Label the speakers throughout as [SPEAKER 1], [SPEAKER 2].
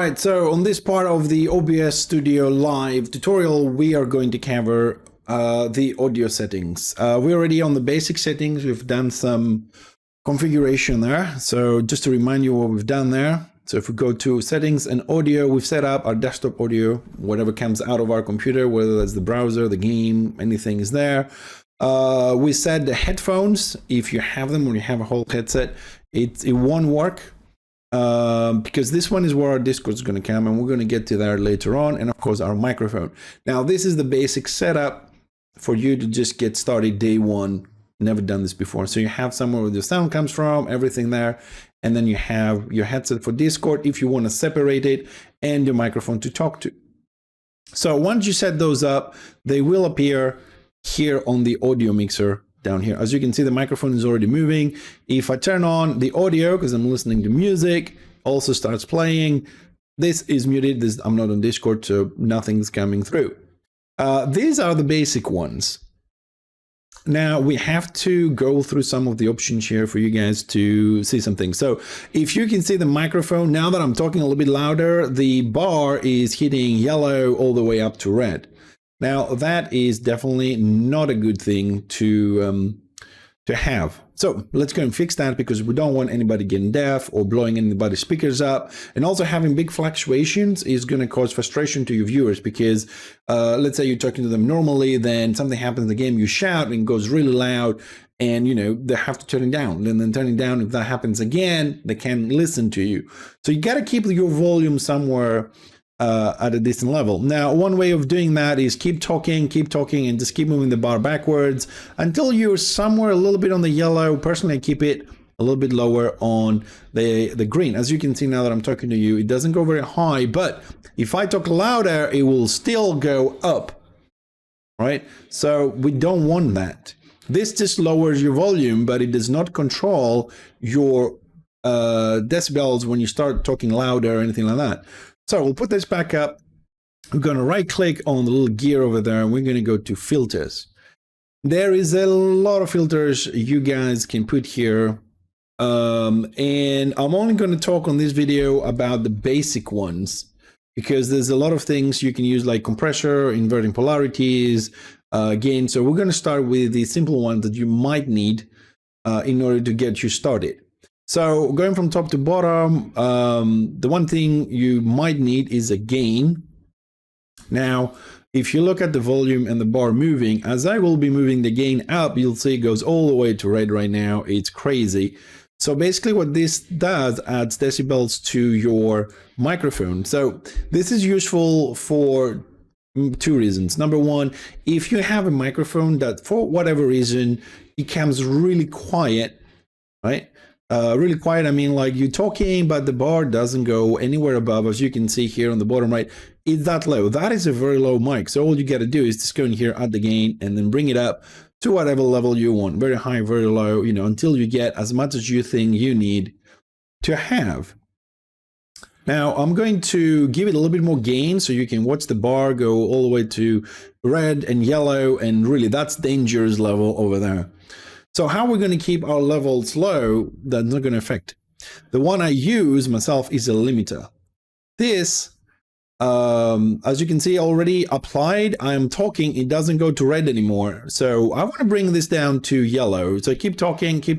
[SPEAKER 1] right, so on this part of the OBS Studio live tutorial, we are going to cover the audio settings. We're already on the basic settings. We've done some configuration there. So just to remind you what we've done there. So if we go to settings and audio, we've set up our desktop audio, whatever comes out of our computer, whether that's the browser, the game, anything is there. We set the headphones. If you have them or you have a whole headset, it won't work. Because this one is where our Discord is going to come, and we're going to get to that later on, and of course our microphone. Now this is the basic setup for you to just get started day one. Never done this before. So you have somewhere where the sound comes from, everything there, and then you have your headset for Discord if you want to separate it, and your microphone to talk to. So once you set those up, they will appear here on the audio mixer down here. As you can see, the microphone is already moving. If I turn on the audio, because I'm listening to music, also starts playing. This is muted. I'm not on Discord, so nothing's coming through. These are the basic ones. Now we have to go through some of the options here for you guys to see something. So if you can see the microphone, now that I'm talking a little bit louder, the bar is hitting yellow all the way up to red. Now that is definitely not a good thing to have. So let's go and fix that, because we don't want anybody getting deaf or blowing anybody's speakers up. And also having big fluctuations is going to cause frustration to your viewers, because let's say you're talking to them normally, then something happens in the game, you shout and it goes really loud, and you know they have to turn it down. And then turning down, if that happens again, they can't listen to you. So you got to keep your volume somewhere at a decent level. Now, one way of doing that is keep talking, and just keep moving the bar backwards until you're somewhere a little bit on the yellow. Personally, I keep it a little bit lower on the green. As you can see now that I'm talking to you, it doesn't go very high, but if I talk louder, it will still go up, right? So we don't want that. This just lowers your volume, but it does not control your decibels when you start talking louder or anything like that. So we'll put this back up. We're going to right click on the little gear over there, and we're going to go to filters. There is a lot of filters you guys can put here. And I'm only going to talk on this video about the basic ones, because there's a lot of things you can use, like compressor, inverting polarities, gain. So we're going to start with the simple ones that you might need in order to get you started. So going from top to bottom, the one thing you might need is a gain. Now, if you look at the volume and the bar moving, as I will be moving the gain up, you'll see it goes all the way to red right now. It's crazy. So basically what this does, adds decibels to your microphone. So this is useful for two reasons. Number one, if you have a microphone that for whatever reason becomes really quiet, right? Really quiet, I mean like you're talking, but the bar doesn't go anywhere above, as you can see here on the bottom right, it's that low. That is a very low mic. So all you got to do is just go in here, add the gain, and then bring it up to whatever level you want. Very high, very low, you know, until you get as much as you think you need to have. Now I'm going to give it a little bit more gain so you can watch the bar go all the way to red and yellow, and really that's dangerous level over there. So how we're going to keep our levels low, that's not going to affect. The one I use myself is a limiter. This, as you can see, already applied. I'm talking, it doesn't go to red anymore. So I want to bring this down to yellow. So keep talking. We're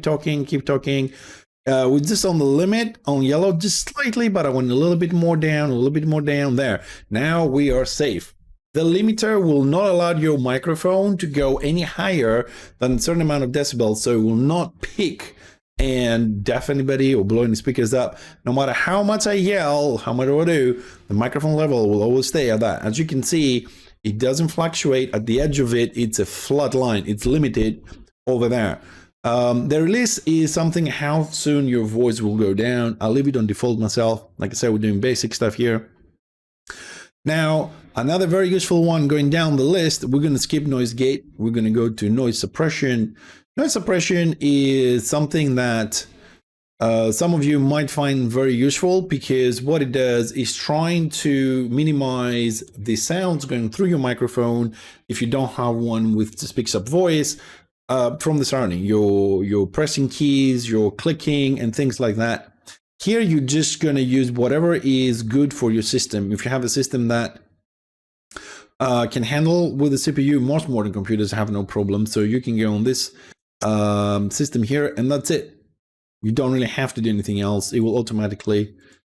[SPEAKER 1] just on the limit on yellow, just slightly, but I want a little bit more down, there. Now we are safe. The limiter will not allow your microphone to go any higher than a certain amount of decibels, so it will not pick and deaf anybody or blow any speakers up. No matter how much I yell, how much I do, the microphone level will always stay at that. As you can see, it doesn't fluctuate. At the edge of it, it's a flat line. It's limited over there. The release is something how soon your voice will go down. I'll leave it on default myself. Like I said, we're doing basic stuff here. Now, another very useful one going down the list, we're going to skip noise gate. We're going to go to noise suppression. Noise suppression is something that some of you might find very useful, because what it does is trying to minimize the sounds going through your microphone if you don't have one with just picks up voice from the surrounding, your pressing keys, your clicking and things like that. Here, you're just going to use whatever is good for your system. If you have a system that can handle with the CPU, most modern computers have no problem. So you can go on this system here, and that's it. You don't really have to do anything else. It will automatically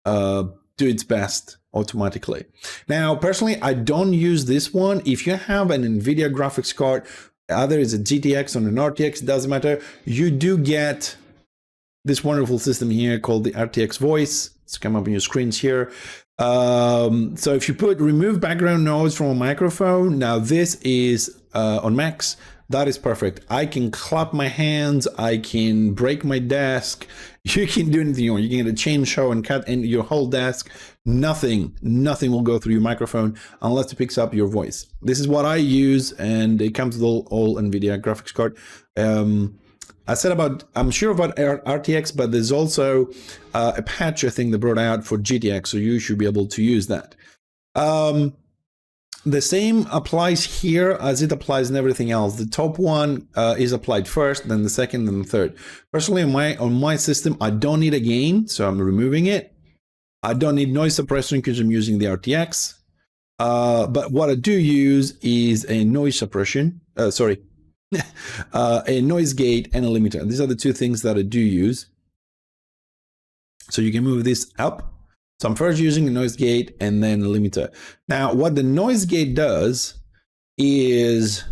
[SPEAKER 1] do its best automatically. Now, personally, I don't use this one. If you have an NVIDIA graphics card, either it's a GTX or an RTX, it doesn't matter. You do get this wonderful system here called the RTX Voice. It's come up on your screens here. So if you put remove background noise from a microphone, now this is on Macs, that is perfect. I can clap my hands, I can break my desk, you can do anything you want. You can get a chainsaw and cut in your whole desk. Nothing will go through your microphone unless it picks up your voice. This is what I use, and it comes with all NVIDIA graphics card. I'm sure about RTX, but there's also a patch I think they brought out for GTX, so you should be able to use that. The same applies here as it applies in everything else. The top one is applied first, then the second, then the third. Personally, on my system, I don't need a gain, so I'm removing it. I don't need noise suppression because I'm using the RTX. But what I do use is a noise suppression. A noise gate and a limiter. These are the two things that I do use. So you can move this up. So I'm first using a noise gate and then a limiter. Now, what the noise gate does is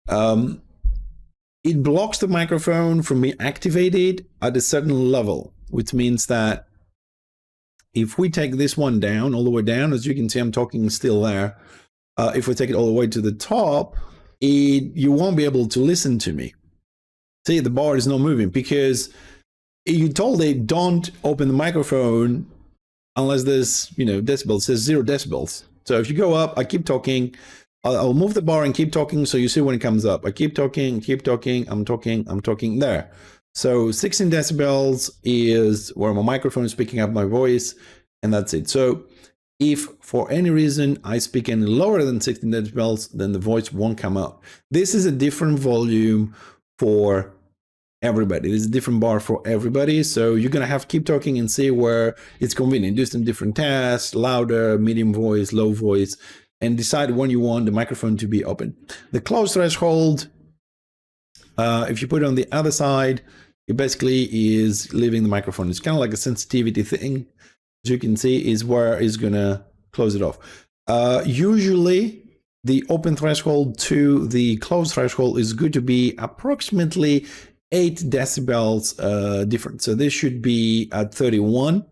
[SPEAKER 1] it blocks the microphone from being activated at a certain level, which means that if we take this one down, all the way down, as you can see, I'm talking still there. If we take it all the way to the top, you won't be able to listen to me. See, the bar is not moving because you told it don't open the microphone unless there's, decibels. It says 0 decibels. So if you go up, I keep talking, I'll move the bar and keep talking, so you see when it comes up. I keep talking, I'm talking there. So 16 decibels is where my microphone is picking up my voice, and that's it. So if for any reason I speak any lower than 16 decibels, then the voice won't come out. This is a different volume for everybody. There's a different bar for everybody. So you're going to have to keep talking and see where it's convenient. Do some different tests, louder, medium voice, low voice, and decide when you want the microphone to be open. The close threshold, if you put it on the other side, it basically is leaving the microphone. It's kind of like a sensitivity thing. As you can see, is where it's going to close it off. Usually, the open threshold to the close threshold is good to be approximately 8 decibels different. So this should be at 31,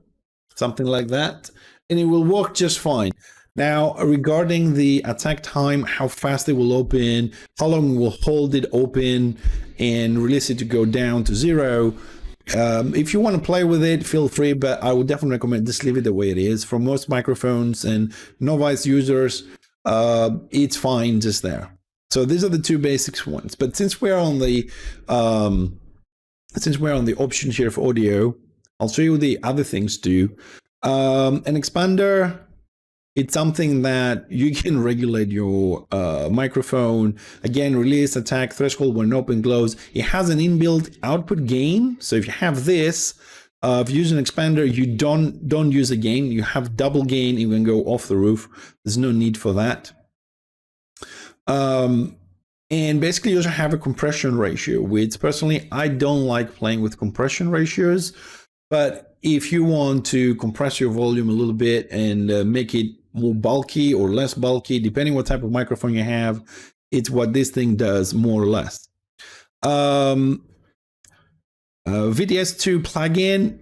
[SPEAKER 1] something like that, and it will work just fine. Now, regarding the attack time, how fast it will open, how long we'll hold it open and release it to go down to 0. If you want to play with it, feel free, but I would definitely recommend just leave it the way it is. For most microphones and novice users, it's fine just there. So these are the two basics ones. But since we're on the options here for audio, I'll show you what the other things do. An expander, it's something that you can regulate your microphone. Again, release, attack, threshold when open, close. It has an inbuilt output gain. So if you have this, if you use an expander, you don't use a gain. You have double gain. You can go off the roof. There's no need for that. And basically you also have a compression ratio, which personally, I don't like playing with compression ratios, but if you want to compress your volume a little bit and make it more bulky or less bulky, depending what type of microphone you have, it's what this thing does more or less. VDS2 plugin,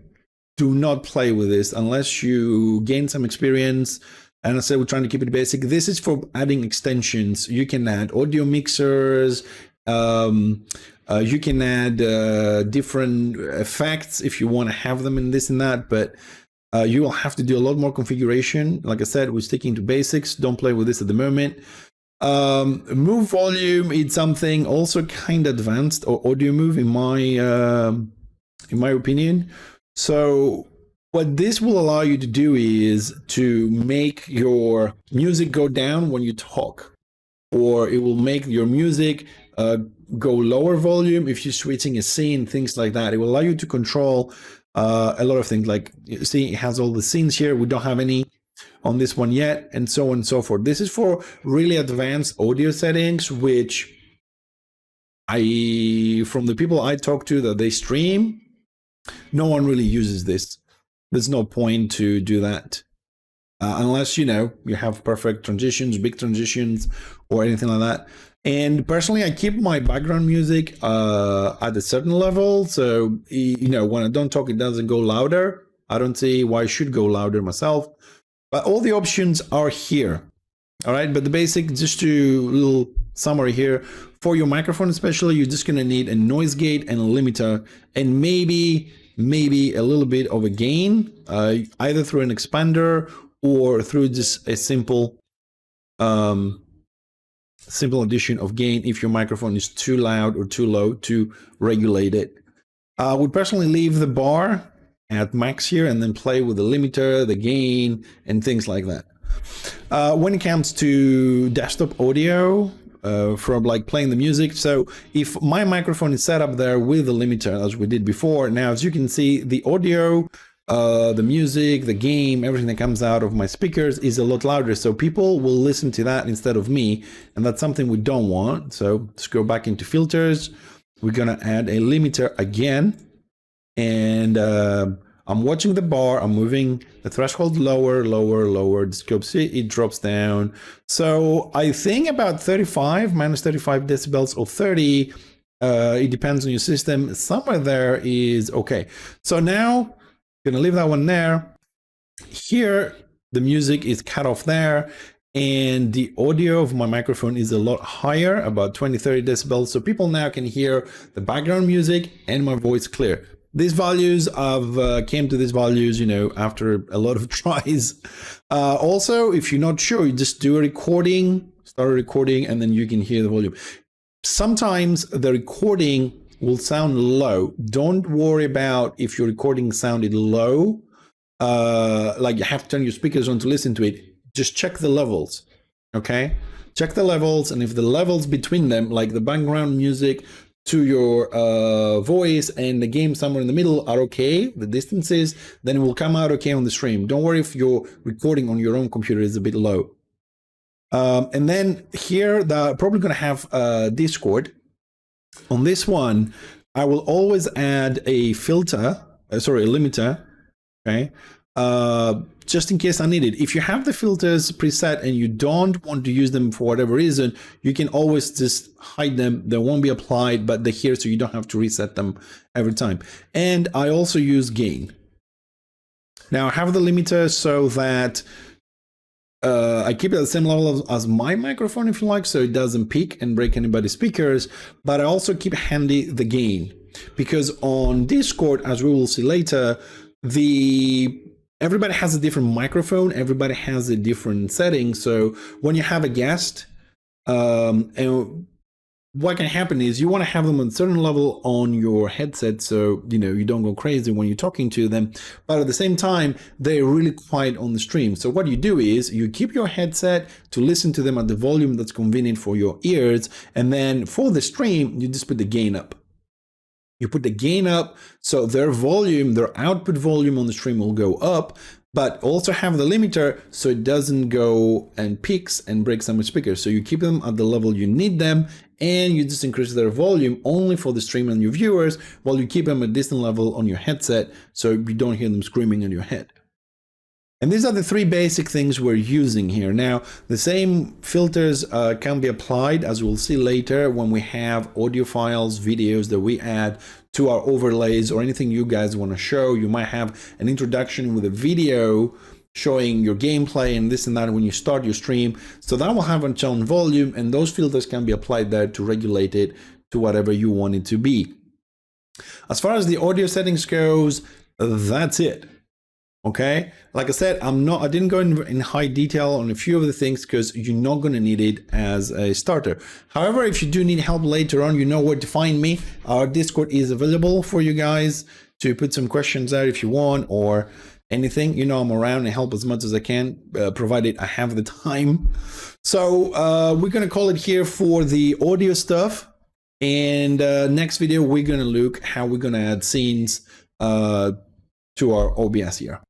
[SPEAKER 1] do not play with this unless you gain some experience. And I said we're trying to keep it basic. This is for adding extensions. You can add audio mixers. You can add different effects if you want to have them in this and that. But you will have to do a lot more configuration. Like I said, we're sticking to basics. Don't play with this at the moment. Move volume, it's something also kind of advanced, or audio move in my opinion. So what this will allow you to do is to make your music go down when you talk, or it will make your music go lower volume if you're switching a scene, things like that. It will allow you to control a lot of things, like you see, it has all the scenes here. We don't have any on this one yet, and so on and so forth. This is for really advanced audio settings, which from the people I talk to that they stream, no one really uses this. There's no point to do that. Unless, you have perfect transitions, big transitions, or anything like that. And personally, I keep my background music at a certain level. So, when I don't talk, it doesn't go louder. I don't see why I should go louder myself. But all the options are here. All right, but the basic, just to little summary here, for your microphone especially, you're just going to need a noise gate and a limiter, and maybe a little bit of a gain, either through an expander or through just a simple addition of gain if your microphone is too loud or too low to regulate it. I would personally leave the bar at max here and then play with the limiter, the gain, and things like that. When it comes to desktop audio, from like playing the music, so if my microphone is set up there with the limiter as we did before, now as you can see, the audio, the music, the game, everything that comes out of my speakers is a lot louder, so people will listen to that instead of me, and that's something we don't want. So let's go back into filters. We're gonna add a limiter again, and I'm watching the bar, I'm moving the threshold lower, the scope, see, it drops down. So I think about 35, minus 35 decibels or 30, it depends on your system. Somewhere there is okay. So now, I'm gonna leave that one there. Here, the music is cut off there, and the audio of my microphone is a lot higher, about 20, 30 decibels. So people now can hear the background music and my voice clear. These values, I've came to these values, after a lot of tries. Also, if you're not sure, you just do a recording, start a recording, and then you can hear the volume. Sometimes the recording will sound low. Don't worry about if your recording sounded low, like you have to turn your speakers on to listen to it. Just check the levels, okay? Check the levels, and if the levels between them, like the background music to your voice and the game somewhere in the middle are okay, the distances, then it will come out okay on the stream. Don't worry if your recording on your own computer is a bit low. And then here, they're probably going to have Discord. On this one, I will always add a filter, a limiter, okay? Just in case I need it. If you have the filters preset and you don't want to use them for whatever reason, you can always just hide them. They won't be applied, but they're here so you don't have to reset them every time. And I also use gain. Now I have the limiter so that I keep it at the same level as my microphone, if you like, so it doesn't peak and break anybody's speakers, but I also keep handy the gain, because on Discord, as we will see later, everybody has a different microphone, everybody has a different setting. So when you have a guest, and what can happen is you want to have them on a certain level on your headset, so you don't go crazy when you're talking to them, but at the same time they're really quiet on the stream. So what you do is you keep your headset to listen to them at the volume that's convenient for your ears, and then for the stream you just put the gain up. You put the gain up so their volume, their output volume on the stream will go up, but also have the limiter so it doesn't go and peaks and breaks some speakers. So you keep them at the level you need them, and you just increase their volume only for the stream and your viewers, while you keep them at a distant level on your headset so you don't hear them screaming in your head. And these are the three basic things we're using here. Now, the same filters can be applied, as we'll see later, when we have audio files, videos that we add to our overlays, or anything you guys want to show. You might have an introduction with a video showing your gameplay and this and that when you start your stream. So that will have its own volume, and those filters can be applied there to regulate it to whatever you want it to be. As far as the audio settings goes, that's it. Okay, like I said, I didn't go in high detail on a few of the things because you're not going to need it as a starter. However, if you do need help later on, you know where to find me. Our Discord is available for you guys to put some questions there if you want, or anything. I'm around and help as much as I can, provided I have the time. So we're going to call it here for the audio stuff. And next video, we're going to look how we're going to add scenes, to our OBS here.